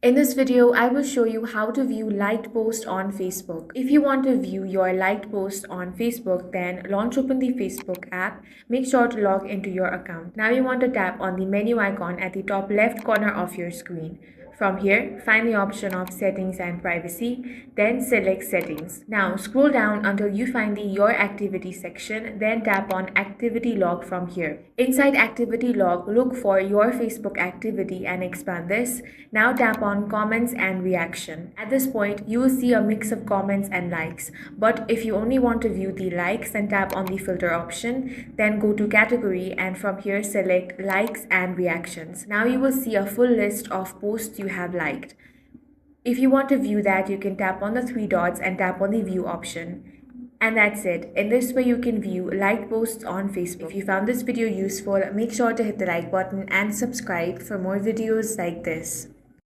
In this video, I will show you how to view liked posts on Facebook. If you want to view your liked post on Facebook, then launch open the Facebook app. Make sure to log into your account. Now you want to tap on the menu icon at the top left corner of your screen. From here, find the option of Settings and Privacy, then select Settings. Now scroll down until you find the Your Activity section, then tap on Activity Log from here. Inside Activity Log, look for Your Facebook Activity and expand this. Now tap on Comments and Reaction. At this point, you will see a mix of comments and likes, but if you only want to view the likes, then tap on the filter option, then go to Category and from here select Likes and Reactions. Now you will see a full list of posts you have liked. If you want to view that, you can tap on the three dots and tap on the view option. And that's it. In this way, you can view liked posts on Facebook. If you found this video useful, make sure to hit the like button and subscribe for more videos like this.